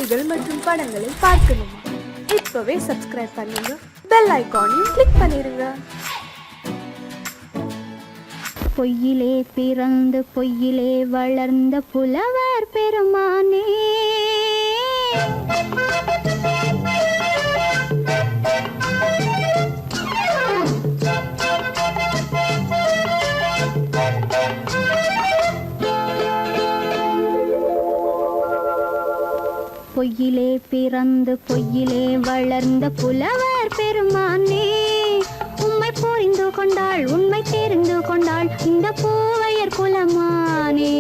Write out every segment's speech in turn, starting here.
பாடல்கள் மற்றும் படங்களை பார்க்கணுமா? இப்பவே சப்ஸ்கிரைப் பண்ணுங்க, பெல் ஐகானையும் கிளிக் பண்ணிருங்க. பொய்யிலே பிறந்து பொய்யிலே வளர்ந்த புலவர் பெருமானே, பொய்யிலே பிறந்து பொய்யிலே வளர்ந்த புலவர் பெருமானே, உம்மை புரிந்து கொண்டாள் உண்மை தெரிந்து கொண்டாள் இந்த பூவையர் குலமானே.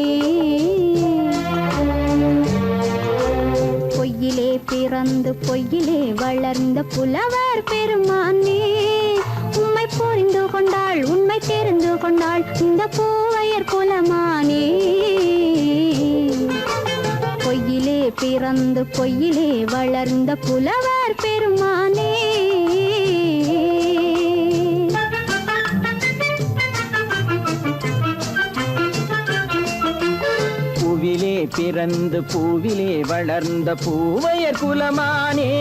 பொய்யிலே பிறந்து பொய்யிலே வளர்ந்த புலவர் பெருமானே, உம்மை புரிந்து கொண்டாள் உண்மை தெரிந்து கொண்டாள் இந்த பூவையர் குலமானே. பொய்யிலே பிறந்து பொய்யிலே வளர்ந்த புலவர் பெருமானே. பூவிலே பிறந்து பூவிலே வளர்ந்த பூவையர் குலமானே,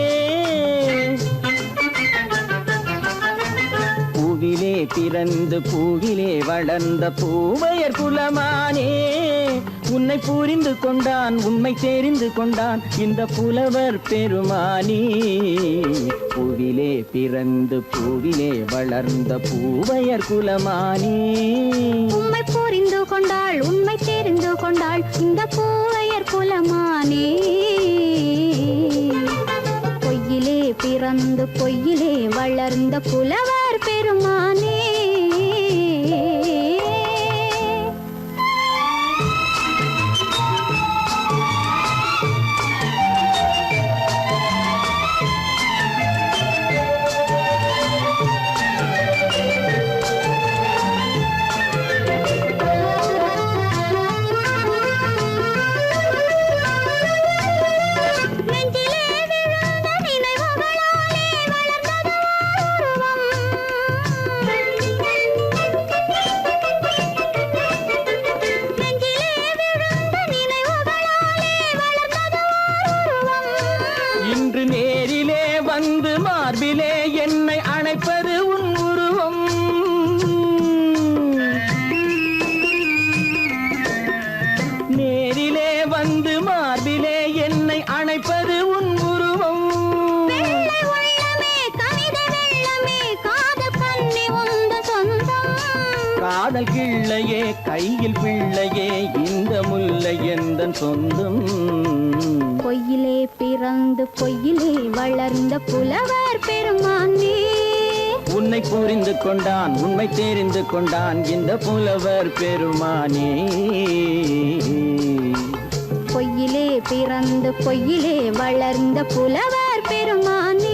பூவிலே பிறந்து பூவிலே வளர்ந்த பூவையர் குலமானே, உன்னை புரிந்து கொண்டான் உண்மை தெரிந்து கொண்டான் இந்த புலவர் பெருமானே. பூவிலே பிறந்து பூவிலே வளர்ந்த பூவையர் குலமானே, உண்மை புரிந்து கொண்டாள் உண்மை தெரிந்து கொண்டாள் இந்த பூவையர் குலமானே. பொய்யிலே பிறந்து பொய்யிலே வளர்ந்த புலவர் பெருமானே. இன்று நேரிலே வந்து மார்பிலே என்னை அணைப்பது உன் உருவம், நேரிலே வந்து மார்பிலே என்னை அணைப்பது உன் உருவம். காதல் கிள்ளையே கையில் பிள்ளையே இந்த முல்லை எந்தன் சொந்தம். பொய்யிலே பிறந்து பொய்யிலே வளர்ந்த புலவர் பெருமானே, உன்னை புரிந்து கொண்டான் உண்மை தெரிந்து கொண்டான் இந்த புலவர் பெருமானே. பொய்யிலே பிறந்து பொய்யிலே வளர்ந்த புலவர் பெருமானே.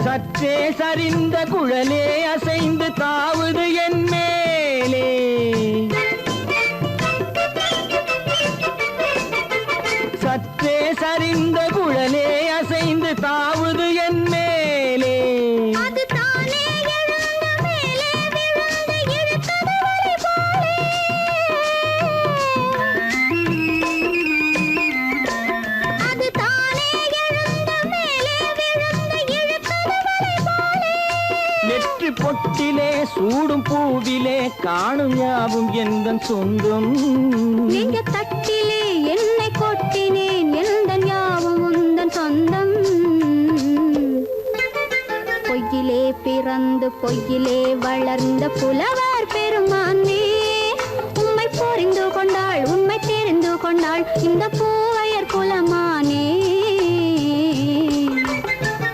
சற்றே சரிந்த குழலே அசைந்து தாவுது என் மேலே, சற்றே சரிந்த குழலே அசைந்து தாவுது என் மேலே. நெற்றி பொட்டிலே சூடும் பூவிலே காணும் யாவும் எந்தன் சொந்தம். நீங்க தட்டிலே என்னை கொட்டினேன் எந்தன் யாவும் உந்தன் சொந்தம். பொய்யிலே பிறந்து பொய்யிலே வளர்ந்த புலவர் பெருமானே, உம்மை புரிந்து கொண்டாள் உண்மை தெரிந்து கொண்டாள் இந்த பூவையர் குலமானே.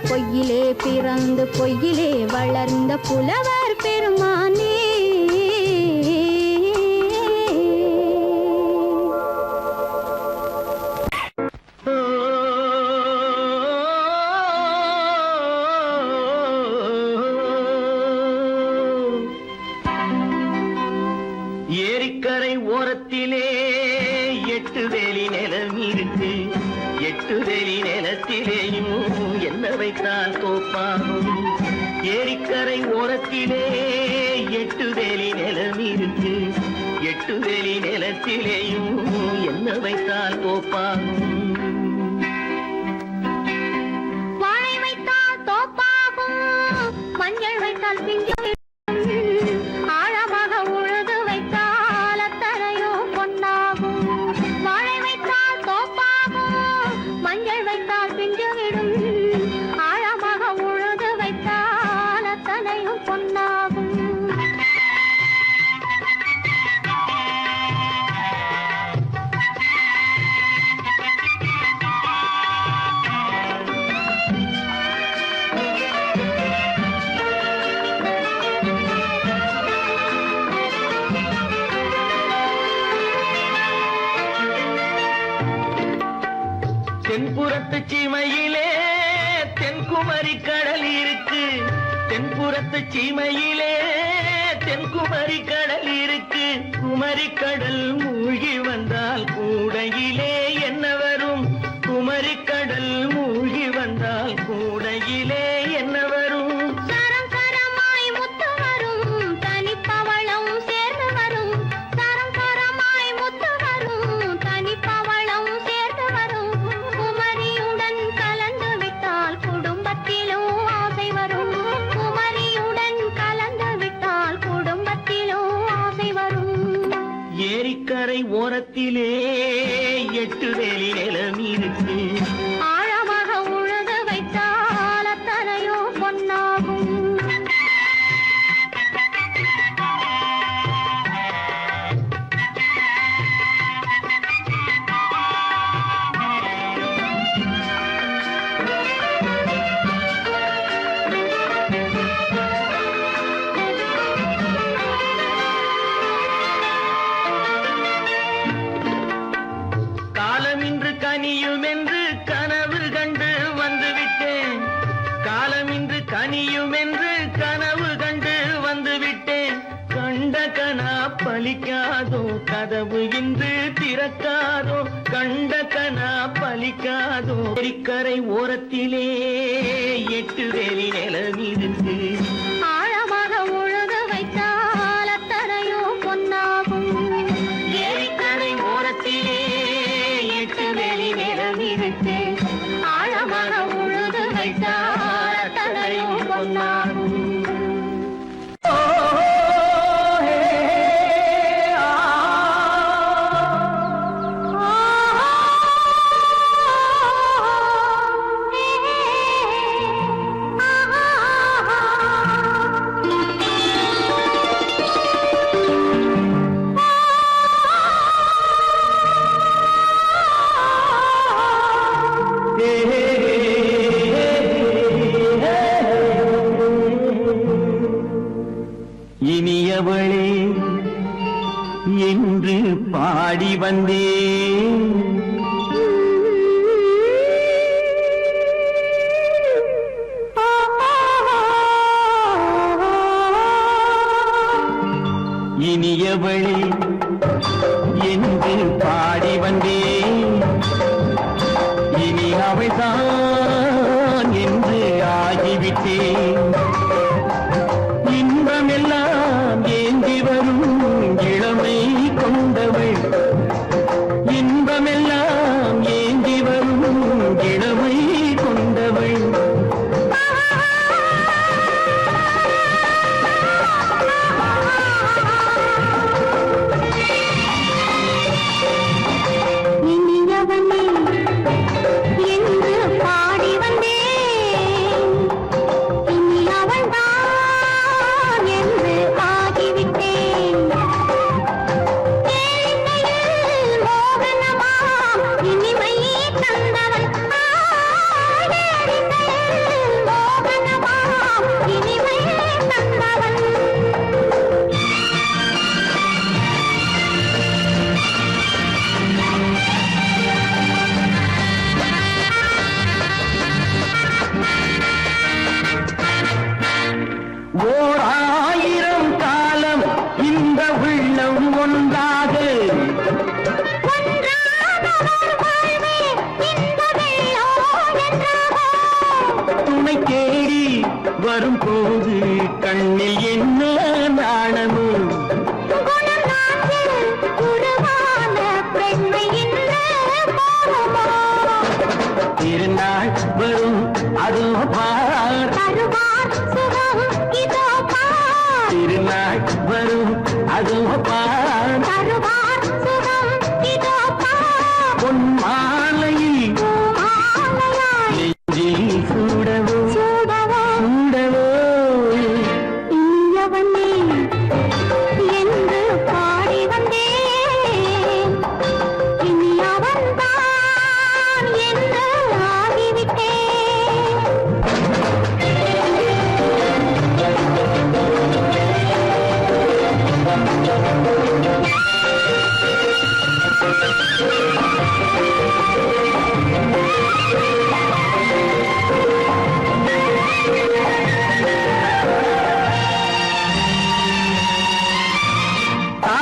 பொய்யிலே பிறந்து பொய்யிலே வளர்ந்த புலவர் பெருமானே. ஓரத்திலே 8 வேலி நிலம் இருக்கு. 8 வேலி நிலத்திலேயும் என்ன வைத்தால் தோப்பாகும். ஏரிக்கரை ஓரத்திலே 8 வேலி நிலம் இருக்கு. 8 வேலி நிலத்திலேயும் என்ன வைத்தால் தோப்பாகும். வாழை வைத்தால் தோப்பாகும், மஞ்சள் வைத்தால் பிஞ்சு, ஆழமாக உழுது வைத்தால் அத்தனையோ பொன்னாகும். வாழை வைத்தால் தோப்பாகும், மஞ்சள் வைத்தால் பிஞ்சு விடும், ஆழமாக உழுது வைத்தால் அத்தனையும் பொன்னாகும். தென்புறத்து சீமையிலே தென்குமரி கடல் இருக்கு. தென்புறத்து சீமையிலே தென்குமரி கடல் இருக்கு. குமரி கடல் மூழ்கி வந்தால் கூடையிலே என்ன வரும். குமரி கடல் மூழ்கி வந்தால் கூடையிலே என்ன வரும். சரம் சரமாய் முத்து வரும், தனிப்பவளம் சேர்ந்து வரும். சரம் சரமாய் முத்து வரும், தனிப்பவளம் சேர்ந்து வரும். குமரியுடன் கலந்து விட்டால் குடும்பத்திலும் ஆசை வரும். குமரியுடன் கலந்து விட்டால் குடும்பத்திலும் ஆசை வரும். ஏரிக்கரை ஓரத்திலே 8 வேலி நிலம் இருக்கு. ஆழமாக உழுது வைத்தால் அத்தனையோ பொன்னாகும். காலமின்று கனியும் என்று கனவு கண்டு வந்துவிட்டேன். காலமின்று கனியும் என்று கனவு கண்டு வந்துவிட்டேன். கண்ட கனா பலிக்காதோ, கதவு இன்று திறக்காதோ. கண்ட கனா பலிக்காதோ. ஏரிக்கரை ஓரத்திலே 8 வேலி நிலம் இருக்கு. ஆழமாக உழுது வைத்தால் அத்தனையோ பொன்னாகும். ஏரிக்கரை ஓரத்திலே 8 வேலி நிலம் இருக்கு. ஆழமாக உழுது வைத்தால் அத்தனையோ பொன்னாகும். இனியவளே என்று பாடி வந்தேன். இனியவளே என்று பாடி வந்தேன். இனி அவள்தான் என்று ஆகிவிட்டேன். இன்பமெல்லாம் ஏந்தி வரும் இளமை கொண்டவள். இன்பமெல்லாம் ஏந்தி வரும் இளமை கொண்டவள். இனியவனே என்று பாடி வந்தேன். இனி அவள்தான் என்று ஆகிவிட்டேன். கேளிக்கையில் மோகனமாம் இனிமை தந்தவன். கேளிக்கையில் மோகனமாம் இனிமை தந்தவன். ஓர் 1000 காலம் இந்த உள்ளம் ஒன்றாக அதோ பார் தருவார் சுகம் இதோ பார் பொன் மாலையில் மாலையாய் நெஞ்சில் சூடவோ சூடவோ சூடவோ இனியவனே என்று பாடி வந்தேன் இனி அவன்தான் என்று ஆகிவிட்டேன்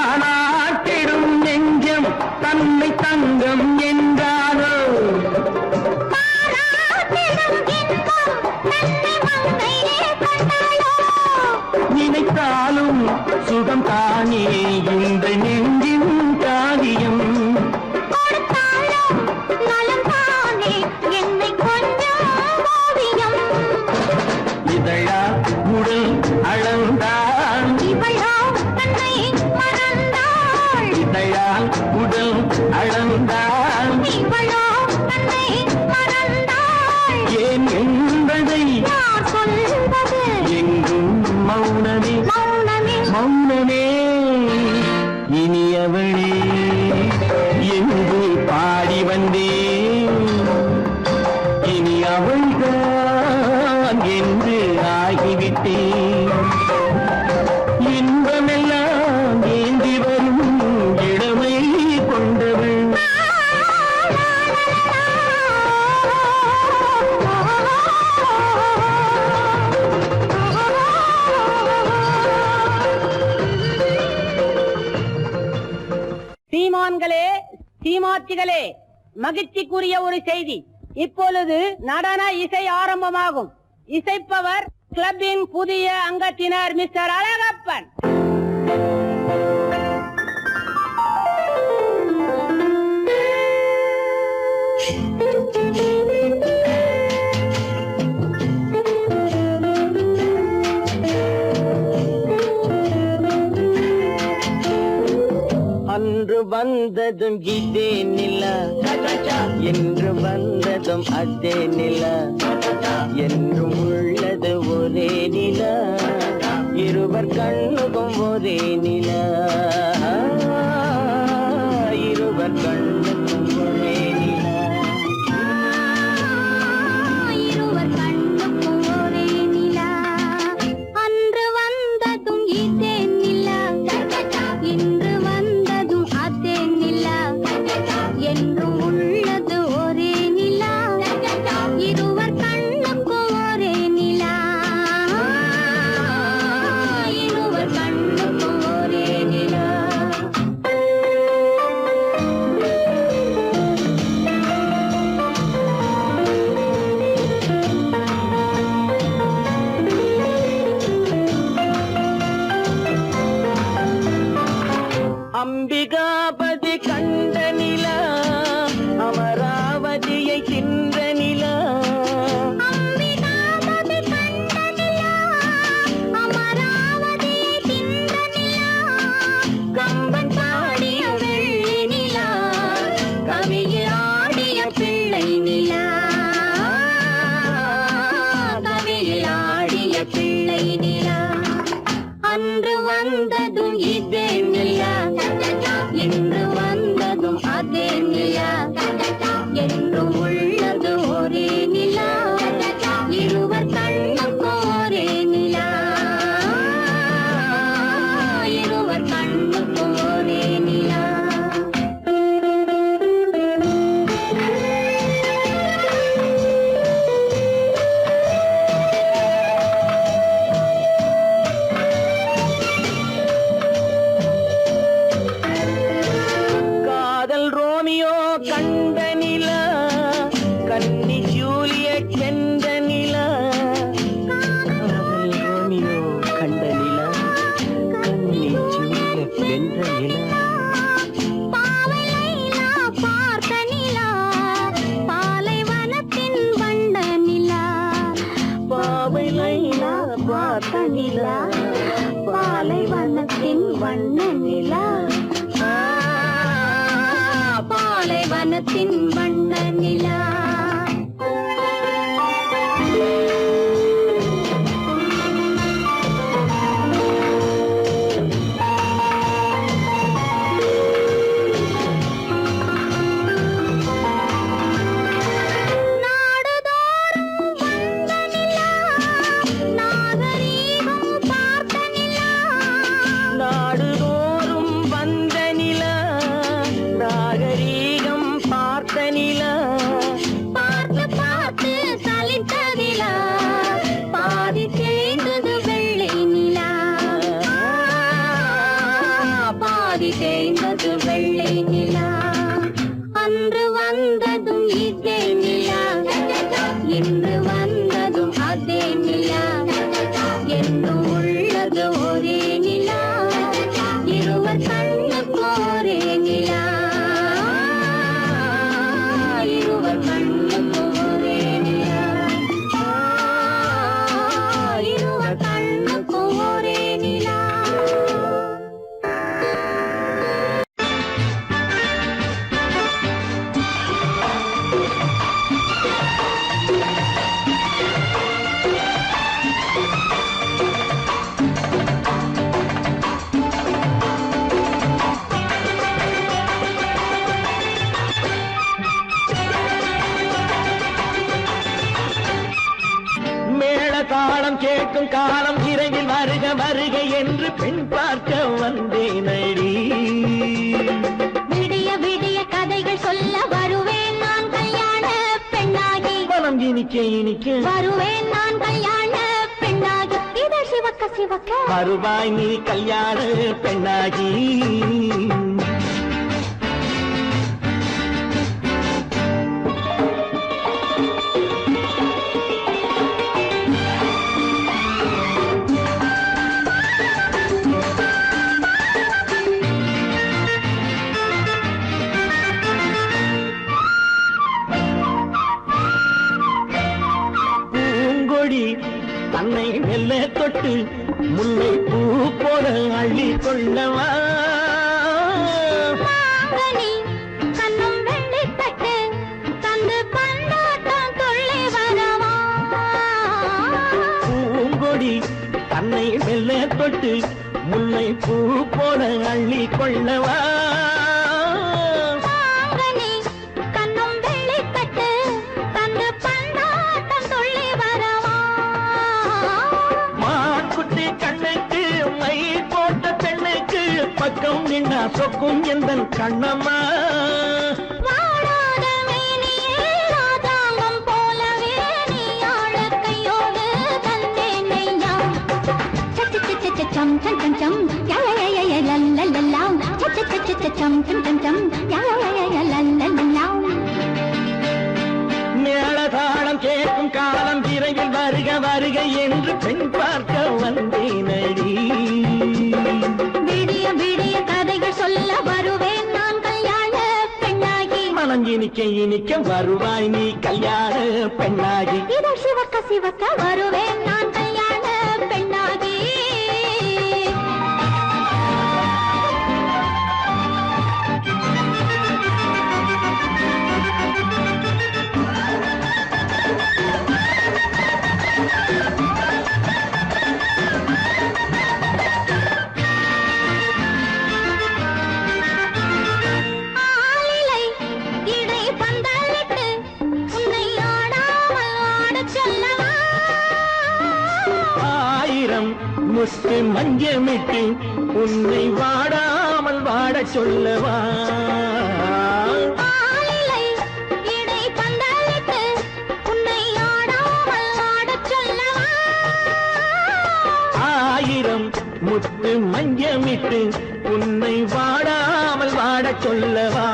தானாட்டிடும் நெஞ்சம் தன்னை தங்கம் என்றாரோ பாராட்டிடும் இன்பம் தன்னை மங்கையே கண்டாளோ நினைத்தாலும் சுகம் தானே இந்த நெஞ்சின் காரியம் கொடுத்தாலும் நலம் தானே என்னை கொஞ்சம் ஓவியம் இதழா உடல் அளந்தாள் இவளோ தன்னை மறந்தாள் இதழால் உடல் அளந்தாள் இவளோ தன்னை மறந்தாள் ஏன் என்பதை யார் சொல்வது எங்கும் மௌனமே மௌனமே மௌனமே இனியவளே என்று பாடி வந்தேன் இனி அவள்தான் என்று ஆகிவிட்டேன் இன்பமெல்லாம் ஏந்தி வரும் இளமை கொண்டவள் சீமான்களே சீமாத்திகளே மகிழ்ச்சிக்குரிய ஒரு செய்தி. இப்பொழுது நடன இசை ஆரம்பமாகும். இசைப்பவர் கிளப்பின் புதிய அங்கத்தினர் மிஸ்டர் அழகப்பன். அன்று வந்ததும் இதே நிலா என்று வந்ததும் அதே நிலா என்றும் உள்ளது ஒரே நிலா இருவர் கண்ணுக்கும் ஒரே நிலா இருவர் கண்ணுக்கும் ஒரே நிலா இருவர் கண்ணுக்கும் ஒரே நிலா அன்று வந்ததும் இதே நிலா இன்று வந்ததும் அதே நிலா என்றும் உள்ளது ஒரே நிலா இருவர் கண்ணுக்கும் ஒரே நிலா இருவர் கண்ணுக்கும் ஒரே நிலா அம்பிகாபதி கண்ட நிலா அமராவதியை தின்ற நிலா அம்பிகாபதி கண்ட நிலா அமராவதியை தின்ற நிலா கம்பன் பாடிய வெள்ளி நிலா கவியில் ஆடிய பிள்ளை நிலா கவியில் ஆடிய பிள்ளை நிலா அன்று வந்ததும் இதே நிலா இன்று வந்ததும் அதே நிலா என்றும் உள்ளது ஒரே நிலா இருவர் கண்ணுக்கும் ஒரே நிலா இருவர் கண்ணுக்கும் ஒரே நிலா வண்ண நிலா, பாலைவனத்தின் வண்ண நிலா. தேய்ந்தது வெள்ளை நிலா, அன்று வந்ததும் இதே நிலா, இன்று வந்ததும் அதே நிலா, என்றும் உள்ளது ஒரே நிலா, இருவர் கண்ணுக்கு ஒரே நிலா, இருவர் கண்ணுக்கு ஒரே நிலா, இருவர் கண்ணுக்கு ஒரே நிலா. தாளம் கேட்கும் காலம் விரைவில் வருக வருக என்று பெண் பார்க்க வந்தேனடி. விடிய விடிய கதைகள் சொல்ல வருவேன் நான் கல்யாண பெண்ணாகி, மனம் இனிக்க இனிக்க வருவேன் நான் கல்யாண பெண்ணாகி, இதழ் சிவக்க சிவக்க வருவாய் நீ கல்யாண பெண்ணாகி. தன்னை மெல்ல தொட்டு முல்லை பூ போல அள்ளி கொள்ளவா, கண்ணும் வெள்ளி தட்டு தந்து பந்தாட்டம் துள்ளி வரவா, பூங்கொடி தன்னை மெல்ல தொட்டு முல்லை பூ போல அள்ளி கொள்ளவா, பக்கம் நின்னா சொக்கும் எந்தன் கண்ணம்மா, வாடாத மேனியே ராதாங்கம் போலவே நீ ஆழ கையோடு தந்தேன் நெய்யா, சச்ச சச்ச சம் சம் சம் சம் யய லல்லல்லாம், சச்ச சச்ச சம் சம் சம் சம் யய லல்லல்லாம். மேளதாளம் கேட்கும் காலம் விரைவில் வருக வருக என்று பெண் பார்க்க வந்தேனடி. விடிய விடிய கதைகள் சொல்ல வருவேன் நான் கல்யாண பெண்ணாகி, மனம் இனிக்க இனிக்க வருவாய் நீ கல்யாண பெண்ணாகி, இதழ் சிவக்க சிவக்க வருவேன் நான் கல்யாண பெண்ணாகி. முத்து மஞ்சமிட்டு உன்னை வாடாமல் வாடச் சொல்லவா, ஆயிரம் முத்து மஞ்சமிட்டு உன்னை வாடாமல் வாடச் சொல்லவா,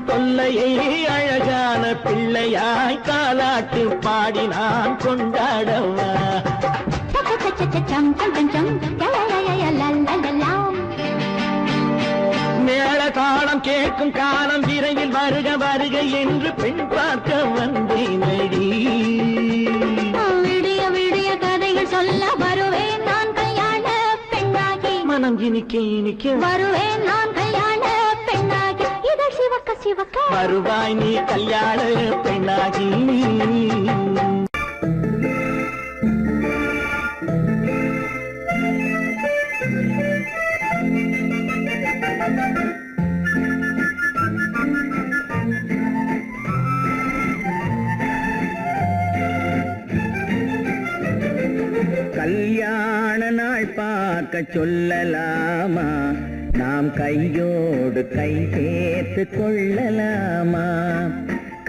தொல்லையை அழகான பிள்ளையாய் காலாட்டு பாடி நான் கொண்டாடவா, மேள தாளம் கேட்கும் காலம் விரைவில் வருக வருக என்று பெண் பார்க்க வந்தேனடி. விடிய விடிய கதைகள் சொல்ல வருவேன் நான் கல்யாண பெண்ணாகி. மனம் இனிக்க இனிக்க வருவேன் நான் கல்யாண பெண்ணாகி. இதழ் சிவக்க சிவக்க வருவாய் நீ கல்யாண பெண்ணாகி. கல்யாண நாள் பார்க்க சொல்லலாமா, நாம் கையோடு கை சேர்த்து கொள்ளலாமா.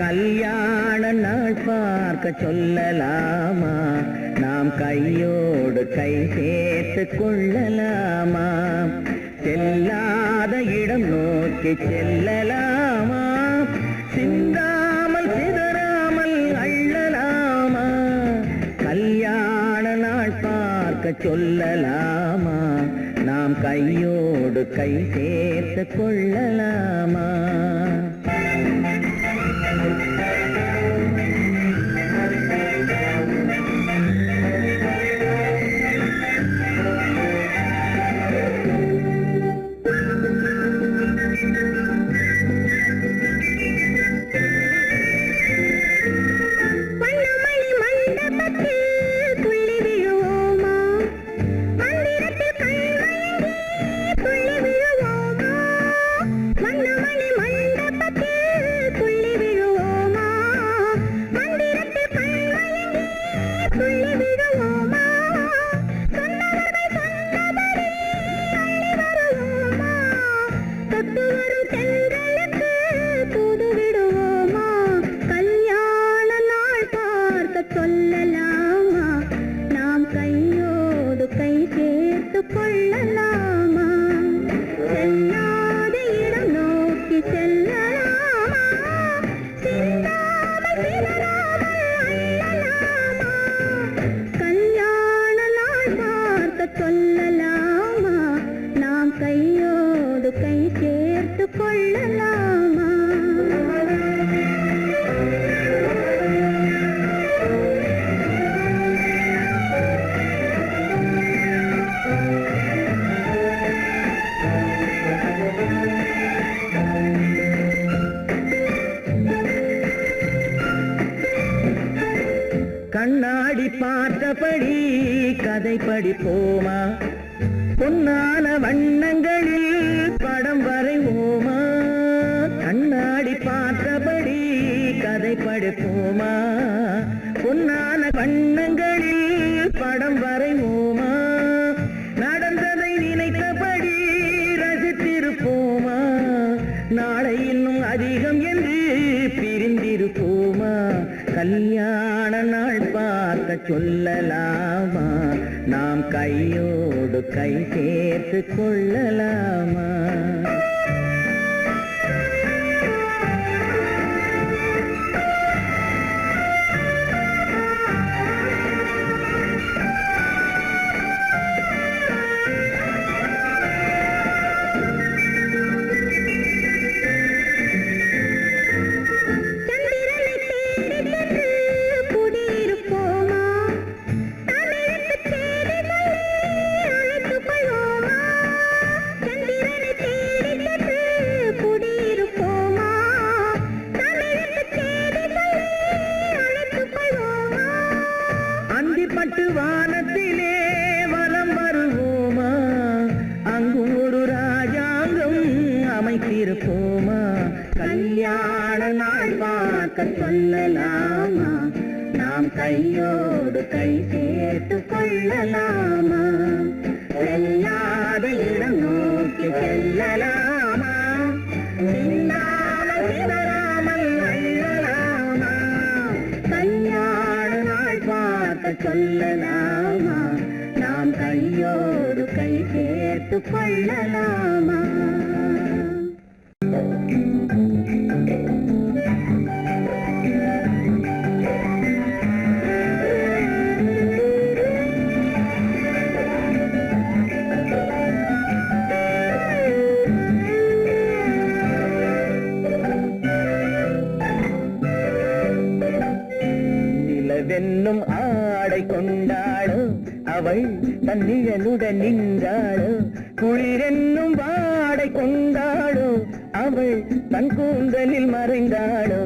கல்யாண நாள் பார்க்க சொல்லலாமா, நாம் கையோடு கை சேர்த்து கொள்ளலாமா. செல்லாத இடம் நோக்கி செல்லலாமா, சிந்தாமல் சிதறாமல் அள்ளலாமா. கல்யாண நாள் பார்க்க சொல்லலாமா, நாம் கையோடு கை சேர்த்து கொள்ளலாமா. கண்ணாடி பார்த்தபடி கதை படிப்போமா, பொன்னான வண்ணங்களில் படம் வரைவோமா. கண்ணாடி பார்த்தபடி கதை படிப்போமா, பொன்னான வண்ணங்களில் படம் வரைவோமா. நடந்ததை நினைத்தபடி ரசித்திருப்போமா, நாளை இன்னும் அதிகம் என்று பிரிந்திருப்போமா. கல்யாண நாள் பார்க்க சொல்லலாமா, நாம் கையோடு கை சேர்த்து கொள்ளலாமா. பட்டு வானத்திலே வலம் வருவோமா, அங்கும் ஒரு ராஜாங்கம் அமைத்திருப்போமா. கல்யாண நாள் பார்க்க சொல்லலாமா, நாம் கையோடு கை சேர்த்து கொள்ளலாமா. செல்லாத இடம் நோக்கி செல்லலாமா, சிந்தாமல் சிதறாமல் அள்ளலாமா. கல்யாண நாள் பார்க்க சொல்லலாமா, நாம் கையோடு கை சேர்த்து கொள்ளலாமா. நிலவென்னும் ஆடை கொண்டாளோ அவள் தன்னிழலுடன் நின்றாளோ குளிரென்னும் வாடை கொண்டாளோ அவள் தன் கூந்தலில் மறைந்தாளோ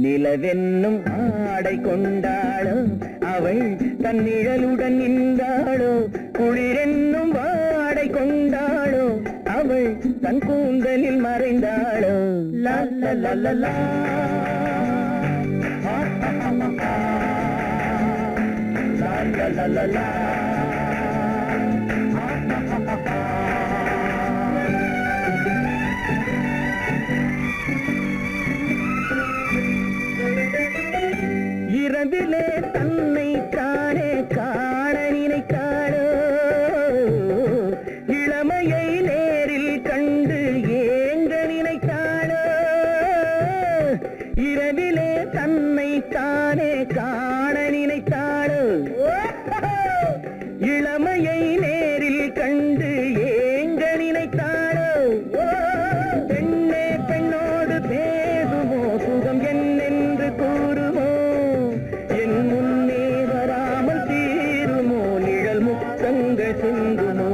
நிலவென்னும் ஆடை கொண்டாளோ அவள் தன் நிழலுடன் நின்றாளோ குளிரென்னும் வாடை கொண்டாளோ அவள் தன் கூந்தலில் மறைந்தாளோ லா லா லா லா லா la la la la இரவிலே தன்னை தானே காண நினைத்தாளோ இளமையை நேரில் கண்டு ஏங்க நினைத்தாளோ இரவிலே தன்னை தானே காண நினைத்தாளோ இளமையை நேரில் கண்டு ஏங்க நினைத்தாளோ பெண்ணே பெண்ணோடு பேசுமோ சுகம் என்னென்று கூறுமோ என் முன்னே வராமல் தீருமோ நிழல் முத்தங்கள் சிந்துமோ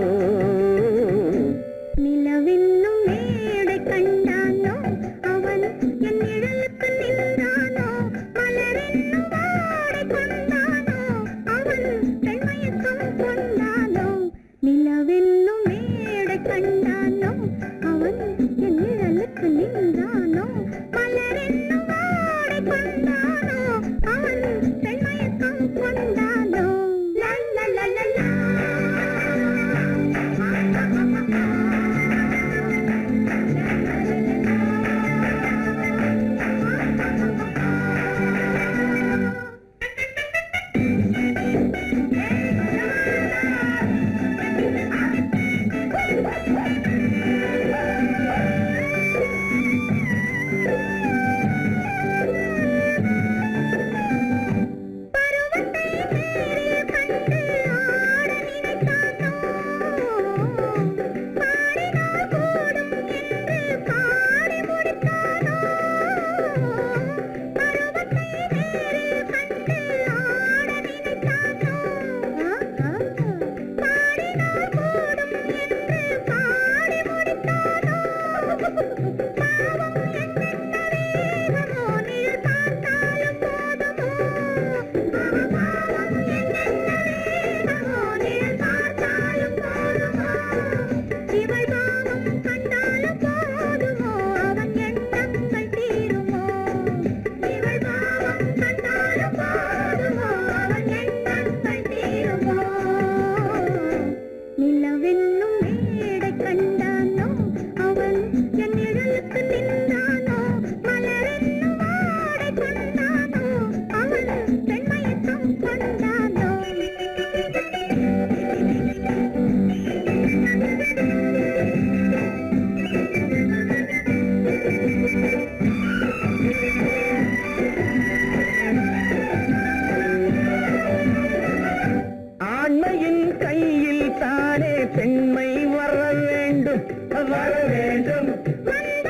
நிலவென்னும் மேடை கண்டானோ அவன் என் நிழலுக்கு நின்றானோ மலரென்னும் வாடை கொண்டானோ அவன் பெண்மயக்கம் கொண்டானோ நிலவென்னும் மேடை கண்டானோ அவன் என் நிழலுக்கு நின்றானோ மலரென்னும் வாடை கொண்டானோ அவன் பெண்மயக்கம் கொண்டானோ லா லா லா லா லா நிலவென்னும் மேடை கண்டானோ அவன் என் நிழலுக்கு நின்றானோ மலரென்னும் வாடை கொண்டானோ அவன் பெண்மயக்கம் கொண்டானோ ஆண்மையின் கையில் தானே பெண்மை வர வேண்டும் வர வேண்டும் வந்த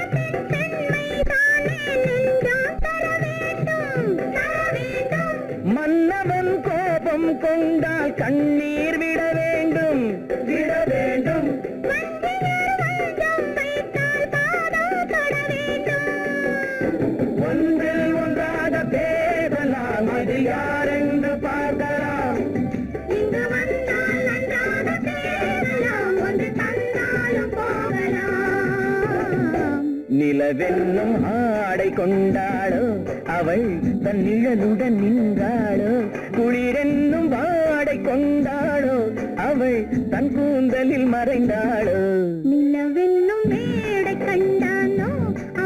பெண்மை தானே நெஞ்சம் தர வேண்டும் தர வேண்டும் மன்னவன் கோபம் கொண்டால் கண்ணீர் விட வேண்டும் விட வேண்டும் வஞ்சியர் வஞ்சம் வைத்தால் பாதம் தொட வேண்டும் ஒன்றில் ஒன்றாக பேசலாம் அது யாரென்று பார்க்கலாம் இங்கு வந்தால் நன்றாக பேசலாம் ஒன்று தந்தாலும் போகலாம் நிலவென்னும் ஆடை கொண்டாளோ அவள் தன் நிழலுடன் நின்றாளோ குளிரென்னும் வாடை கொண்டாளோ அவள் தன் கூந்தலில் மறைந்தாளோ நிலவென்னும் மேடை கண்டானோ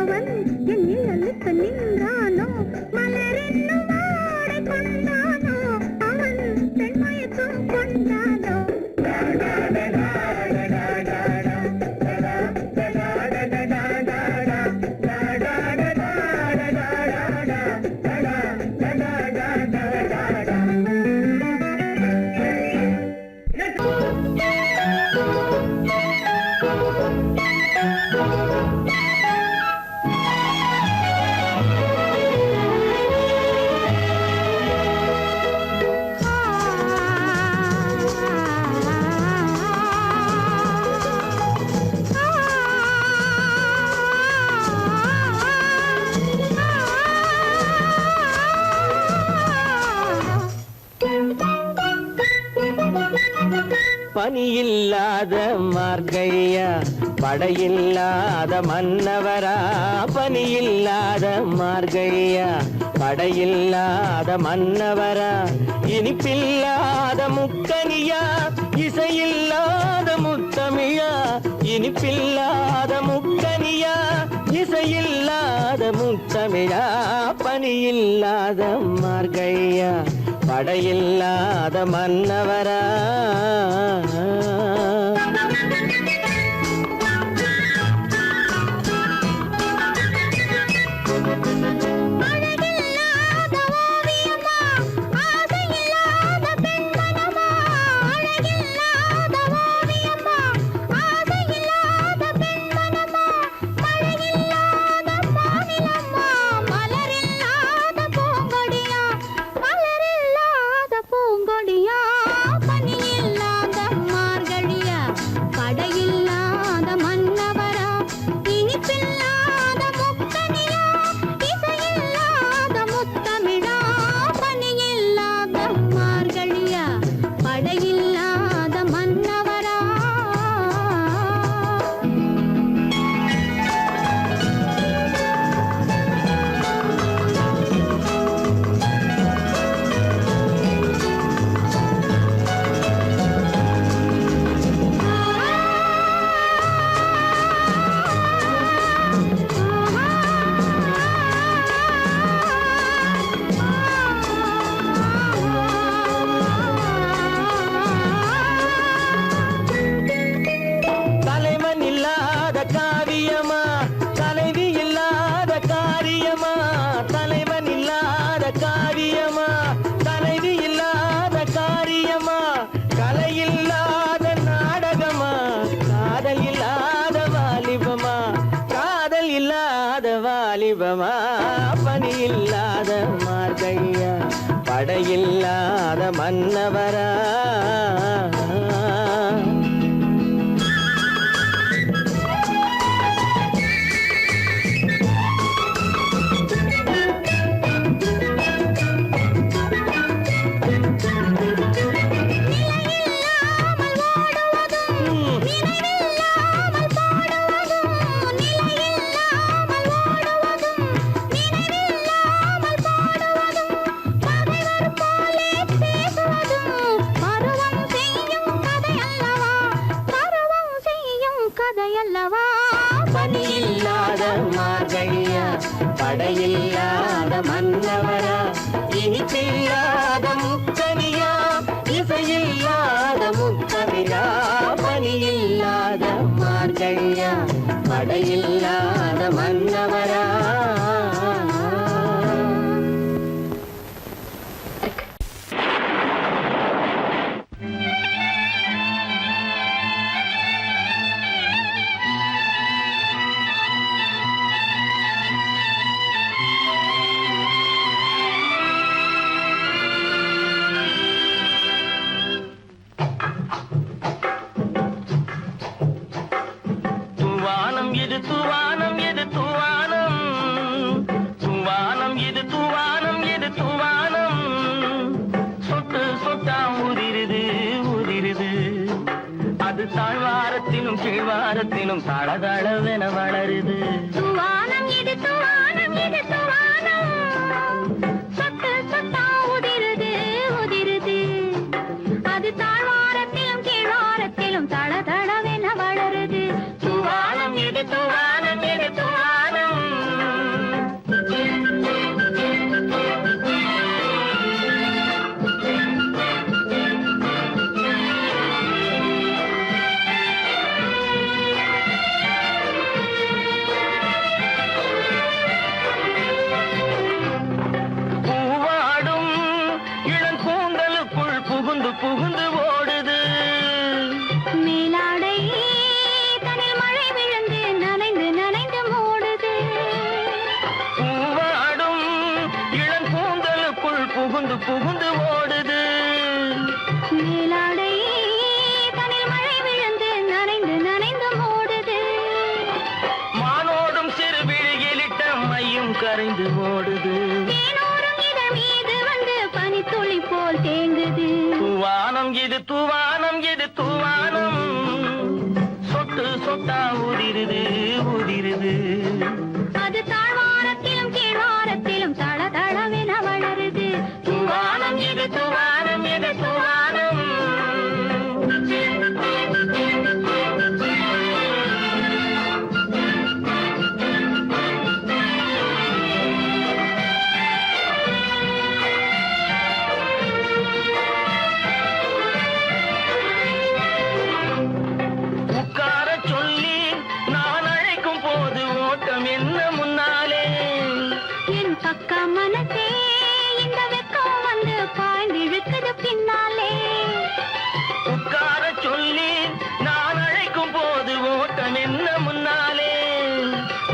அவன் என் நிழலுக்கு நின்றானோ மலரென்னும் வாடை கொண்டானோ அவன் பெண்மயக்கம் கொண்டானோ பனியில்லாத மார்கழியா படையில்லாத மன்னவரா பனியில்லாத மார்கழியா படையில்லாத மன்னவரா இனிப்பில்லாத முக்கனியா இசையில்லாத முத்தமிழா இனிப்பில்லாத முக்கனியா இசையில்லாத முத்தமிழா பனியில்லாத மார்கழியா படையில்லாத மன்னவரா வாலிபமா பனியில்லாத மார்கழியா படையில்லாத மன்னவரா பனியில்லாத மார்கழியா படையில்லாத மன்னவரா இனிப்பில்லாத முக்கனியா இசையில்லாத முத்தமிழா பனியில்லாத மார்கழியா படையில்லாத மன்னவரா தூவானம் இது தூவானம் தூவானம் இது தூவானம் இது தூவானம் சொட்டு சொட்டா உதிருது உதிருது அது தாழ்வாரத்திலும் கீழ்வாரத்திலும் தளதளவென வளருது தூவானம் இது தூவானம் இது தூவானம் சொட்டு சொட்டா உதிருது உதிருது அது தாழ்வாரத்திலும் கீழ்வாரத்திலும் தளதளவென வளருது தூவானம் இது தூவானம் இது தூவானம் பூவாடும் இளங்கூந்தலுக்குள் புகுந்து புகுந்து ஓடுது மேலாடை தனில் மழை விழுந்து நனைந்து நனைந்து மூடுது பூவாடும் இளங்கூந்தலுக்குள் புகுந்து புகுந்து ஓடுது மேலாடை தனில் மழை விழுந்து நனைந்து நனைந்து மூடுது மானோடும் சிறு விழியிலிட்ட மையும் கரைந்து ஓடுது தேனோரும் இதழ் மீது வந்து பனித்துளி போல் தேங்குது தூவானம் இது தூவானம் இது தூவானம் சொட்டு சொட்டா உதிருது உதிருது. அது தாழ்வாரத்திலும் கீழ்வாரத்திலும் தள தளவென வளருது. தூவானம் இது தூவானம் இது தூவானம். உட்கார சொல்லி நான் அழைக்கும் போது ஓட்டம் என்ன முன்னாலே. என் பக்க மனசே இந்த வெக்கம் வந்து பாய்ந்திழுக்குது பின்னாலே. உட்கார சொல்லி நான் அழைக்கும் போது ஓட்டம் என்ன முன்னாலே.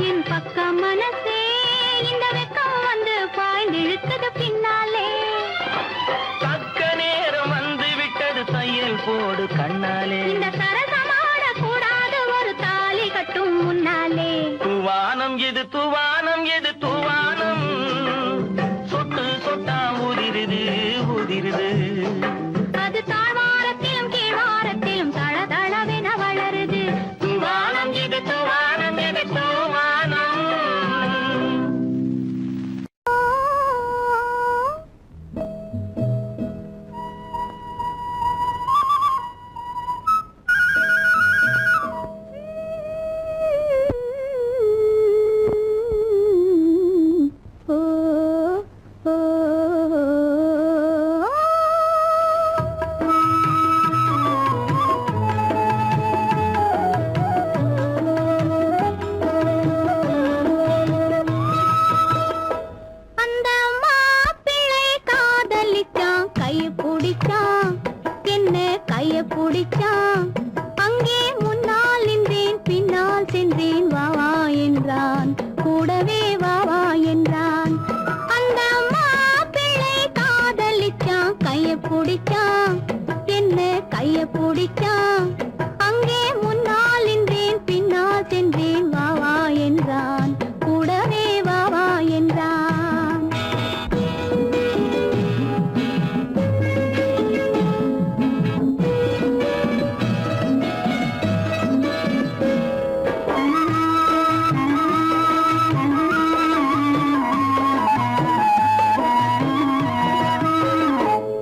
என் பக்க மனசே இந்த வெக்கம் வந்து பாய்ந்திழுக்குது பின்னாலே. தக்க நேரம் வந்து விட்டது தையல் போடு கண்ணாலே. இந்த சரசமாட கூடாது ஒரு தாலி கட்டும் முன்னாலே. தூவானம் எது தூவானம் எது தூவானம் சொட்டு சொட்டா உதிருது உதிருது. அது தாழ்வாரத்திலும் கீழ்வாரத்திலும் தள தளவென வளருது. தூவானம் எது தூவானம் எது தூவானம். அந்த மாப்பிள்ளை காதலிச்சான், கைய பிடிச்சான், என்ன கைய பிடிச்சான். அங்கே முன்னால் நின்றேன், பின்னால் சென்றேன், வா வா என்றான், கூடவே வா வா என்றான். அந்த மாப்பிள்ளை காதலிச்சான், கைய பிடிச்சான், என்ன கைய பிடிச்சான். அங்கே முன்னால் நின்றேன், பின்னால் சென்றேன், வா வா என்றான், கூடவே வா வா என்றான்.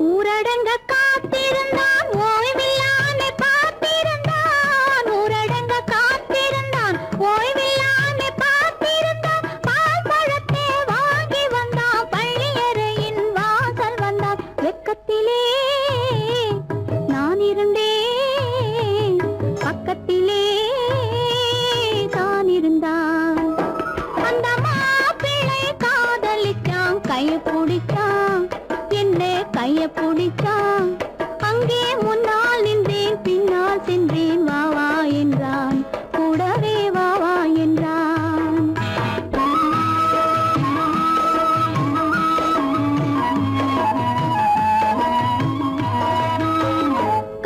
ஊரடங்க காத்திருந்தான், ஓய்வில்லாமே பார்த்திருந்தான். ஊரடங்க காத்திருந்தான், ஓய்வில்லாமே பார்த்திருந்தான். பால் பழத்தை வாங்கி வந்தான், பள்ளியறையின் வாசல் வந்தான். வெக்கத்திலே நான் இருந்தேன், பக்கத்திலே தான் இருந்தான். அந்த மாப்பிள்ளை காதலிச்சான், கைய பிடிச்சான், என்ன கைய பிடிச்சான். அங்கே முன்னால் நின்றேன், பின்னால் சென்றேன், வா வா என்றான், கூடவே வா வா என்றான்.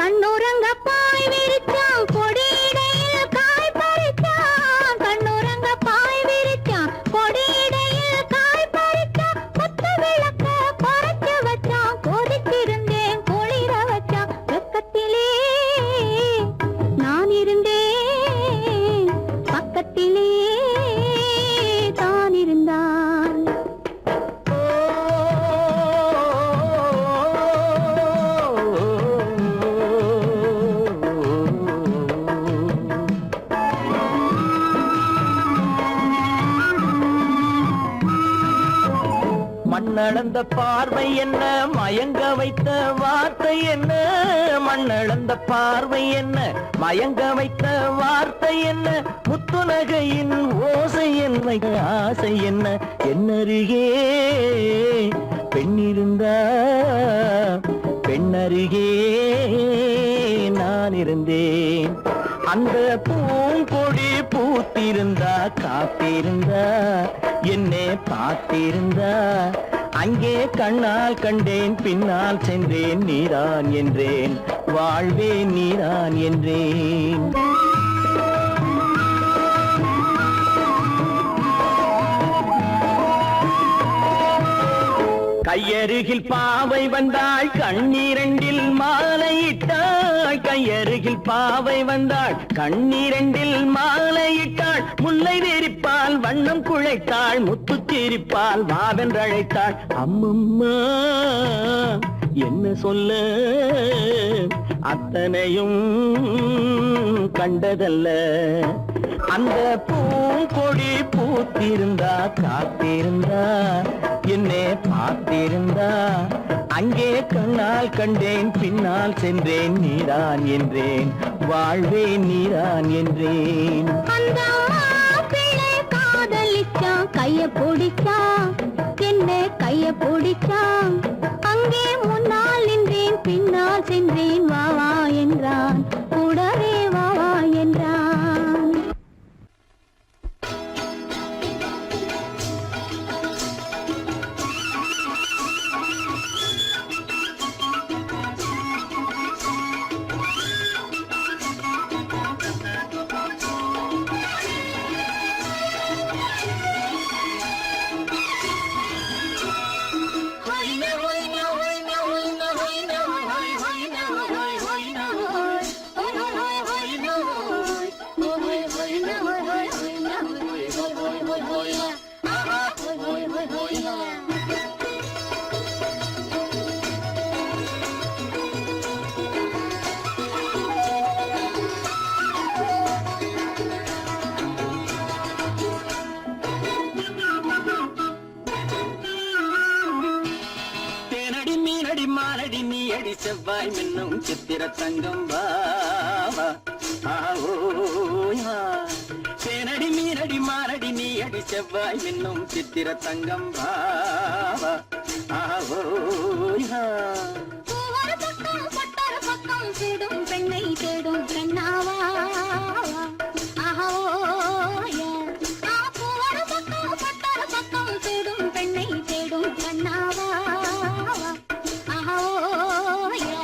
கண்ணுறங்க பாய் விரிச்சான், கொடியிடையில் காய் பறிச்சான். கண்ணுறங்க பாய் விரிச்சான், கொடியிடையில் காய் பறிச்சான். கொத்த விளக்க குறைச்சு வச்சான், கொதித்திருந்தேன் குளிர வச்சான். வெக்கத்திலே நான் இருந்தேன், பக்கத்திலே தான் இருந்தான். மண்ணளந்த பார்வை என்ன, மயங்க வைத்த வார்த்தை என்ன. மண்ணளந்த பார்வை என்ன, மயங்க வைத்த வார்த்தை என்ன. முத்துநகையின் ஓசை என்ன, ஆசை என்ன. என்னருகே பெண்ணிருந்தா, பெண்ணருகே நான் இருந்தேன். அந்த பூங்கொடி பூத்திருந்தா, காத்திருந்தா, என்னை பார்த்திருந்தா. அங்கே கண்ணால் கண்டேன், பின்னால் சென்றேன், நீதான் என்றேன், வாழ்வே நீதான் என்றேன். கையருகில் பாவை வந்தாள், கண்ணீரண்டில் மாலையிட்டாள். பாவை அருகில் பாவை வந்தாள், கண்ணீரண்டில் மாலையிட்டாள், முல்லை வெறிப்பால் வண்ணம் குழைத்தாள், முத்து சிரிப்பால் வாவென்றழைத்தாள். அம்மம்மா என்ன சொல்ல அத்தனையும் கண்டதல்ல. அந்த பூங்கொடி பூத்திருந்தா காத்திருந்தா என்னை பார்த்திருந்தா, அங்கே கண்ணால் கண்டேன் பின்னால் சென்றேன், நீதான் என்றேன் வாழ்வேன் நீதான் என்றேன். அந்த மாப்பிள்ளை காதலிச்சான், கைய பிடிச்சான், என்ன கைய பிடிச்சான், அங்கே முன்னால் நின்றேன் பின்னால் சென்றேன், வா வா என்றான், கூடவே வா வா என்றான். தேனடி மீனடி மானடி நீ அடி செவ்வாய் மின்னும் சித்திர தங்கம் வாவா ஆவோயா. தேனடி மீனடி மானடி நீ அடி செவ்வாய் மின்னும் சித்திர தங்கம் வாவா ஆவோயா. பூவர பக்கம் பட்டர பக்கம் தேடும் பெண்ணை தேடும் கண்ணாவா ஆஹோயா. பூவர பக்கம் பட்டர பக்கம் தேடும் பெண்ணை தேடும் கண்ணாவா ஆஹோயா.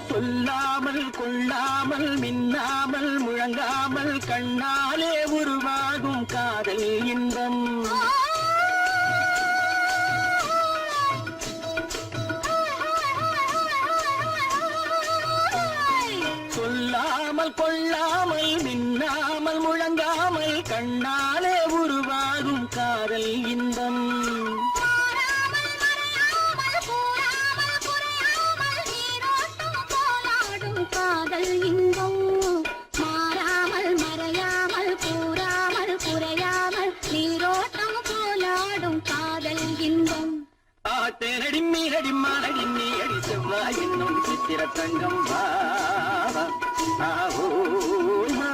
சொல்லாமல் கொள்ளாமல் மின்னாமல் முழங்காமல் கண்ணாலே உருவாகும் காதல் இன்பம். சொல்லாமல் கொள்ளாமல் மின்னாமல் முழங்காமல் கண்ணாலே உருவாகும் காதல் இன்பம். காதல் இன்பம் மாறாமல் மறையாமல் கூறாமல் குறையாமல் நீரோட்டம் போலாடும் காதல் இன்பம். தேனடி மீனடி மானடி நீ அடி செவ்வாய் என்னும் சித்திர தங்கம் வாவா ஆவோயா.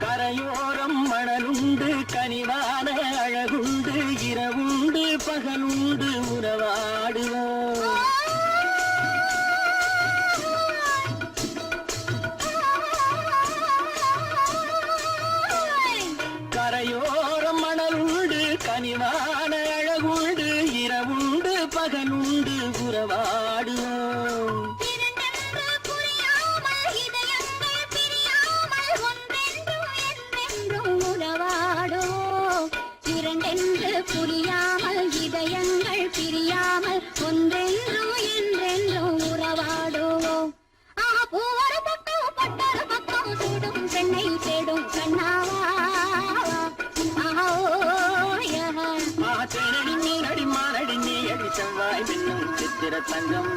கரையோரம் மணலுண்டு கனிவான அழகுண்டு இரவுண்டு பகலுண்டு உறவாடுவோம். கரையோரம் மணலுண்டு கனிவான அழகுண்டு இரவுண்டு பகலுண்டு உறவாடுவோம். புரியாமல் இதயங்கள் பிரியாமல் ஒன்றென்றும் என்றென்றும் உறவாடுவோம். பூவர பக்கம் பட்டர பக்கம் தேடும் பெண்ணை தேடும் கண்ணாவா தேனடி மீனடி மானடி நீ அடி செவ்வாய் மின்னும் சித்திர தங்கம்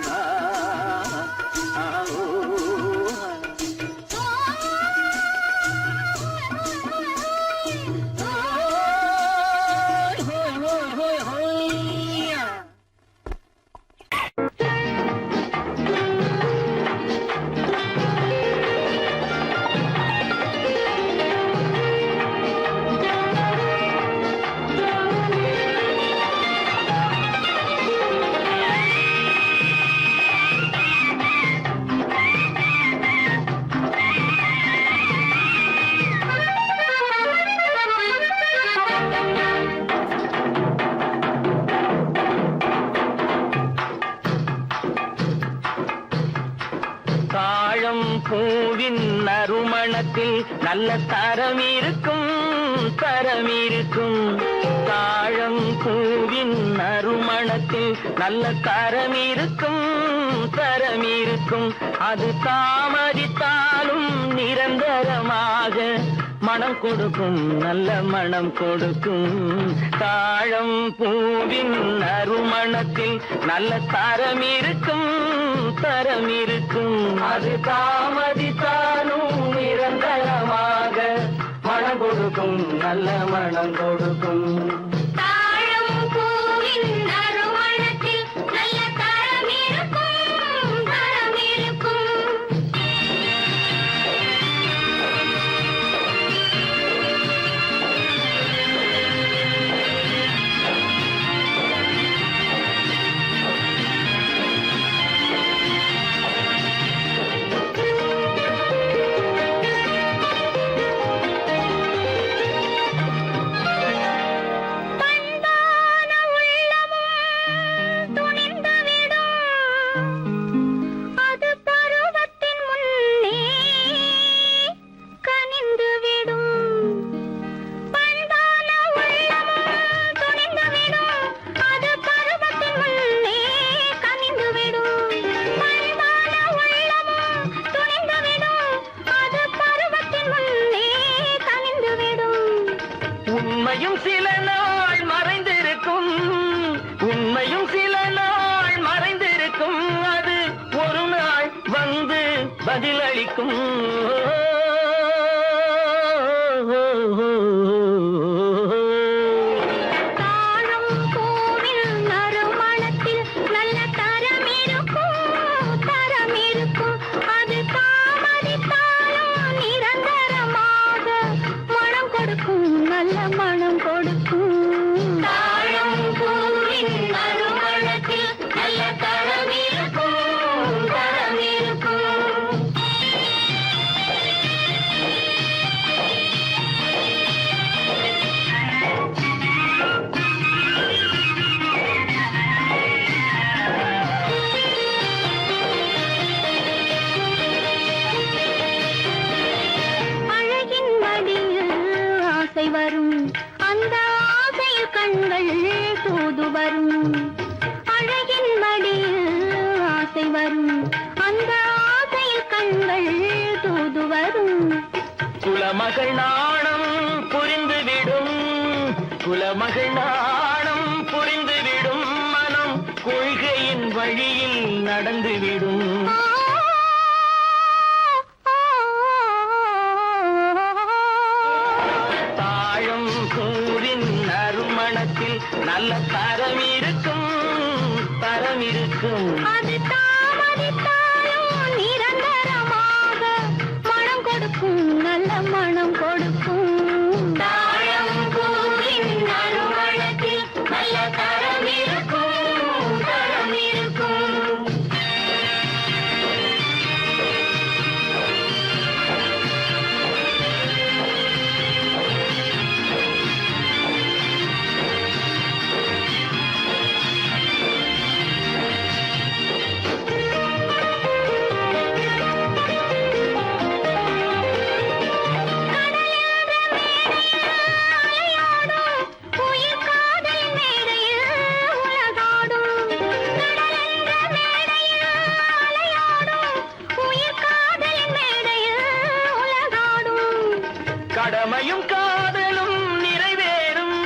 நறுமணத்தில் நல்ல தரம் இருக்கும் தரம் இருக்கும். தாழம் பூவின் நறுமணத்தில் நல்ல தரம் இருக்கும் தரம் இருக்கும். அது தாமதித்தாலும் நிரந்தரமாக மனம் கொடுக்கும் நல்ல மனம் கொடுக்கும். தாழம் பூவின் நறுமணத்தில் நல்ல தரம் இருக்கும் தரம் இருக்கும். அது தாமதித்தாலும் நிரந்தரமாக மனம் கொடுக்கும் நல்ல மனம் கொடுக்கும். தாழம் பூவின் நறுமணத்தில் நல்ல தரம் இருக்கும் தரம் இருக்கும். பண்பான உள்ளமும் துணிந்துவிடும். அது பருவத்தின் முன்னே கனிந்துவிடும். பண்பான உள்ளமும் துணிந்துவிடும். அது பருவத்தின் முன்னே கனிந்துவிடும். பண்பான உள்ளமும் துணிந்துவிடும். அது பருவத்தின் முன்னே கனிந்துவிடும். உண்மையும் சில நாள் மறைந்திருக்கும் உண்மையும் சில நாள் மறைந்திருக்கும். அது ஒரு நாள் வந்து பதிலளிக்கும். தாழம் பூவின் நறுமணத்தில் நல்ல தரம் இருக்கும் தரம் இருக்கும். அது தாமதித்தாலும் நிரந்தரமாக மனம் கொடுக்கும் நல்ல மனம் கொடுக்கும். தாழம் பூவின் நறுமணத்தில் நல்ல தரம் இருக்கும் தரம் இருக்கும். அழகின் மடியில் ஆசை வரும். அந்த ஆசையில் கண்கள் தூது வரும். அழகின் மடியில் ஆசை வரும். அந்த ஆசையில் கண்கள் தூது வரும். குலமகள் நாணம் புரிந்துவிடும் குலமகள் நாணம் புரிந்துவிடும். மனம் கொள்கையின் வழியில் நடந்துவிடும். தாழம் பூவின் நறுமணத்தில் நல்ல தரம் இருக்கும் தரம் இருக்கும். அது தாமதித்தாலும் நிரந்தரமாக மனம் கொடுக்கும் நல்ல மனம் கொடுக்கும். தாழம் பூவின் நறுமணத்தில் நல்ல தரம் இருக்கும் தரம் இருக்கும். உயிர் காதல் மேடையில் உலகாடும். கடலென்ற மேடையில் அலையாடும். உயிர் காதல் மேடையில் உலகாடும். கடமையும் காதலும் நிறைவேறும்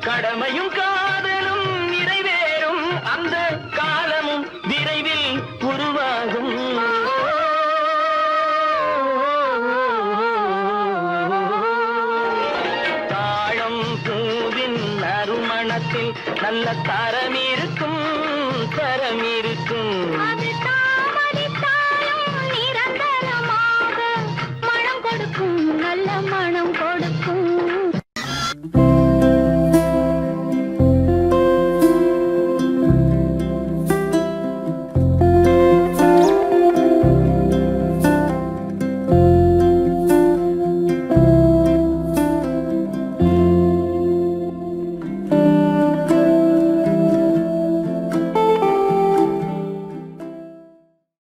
கடமையும் காதலும் நிறைவேறும். அந்த காலமும் விரைவில் உருவாகும். தாழம் பூவின் நறுமணத்தில் நல்ல தரம் இருக்கும் தரம் இருக்கும். அது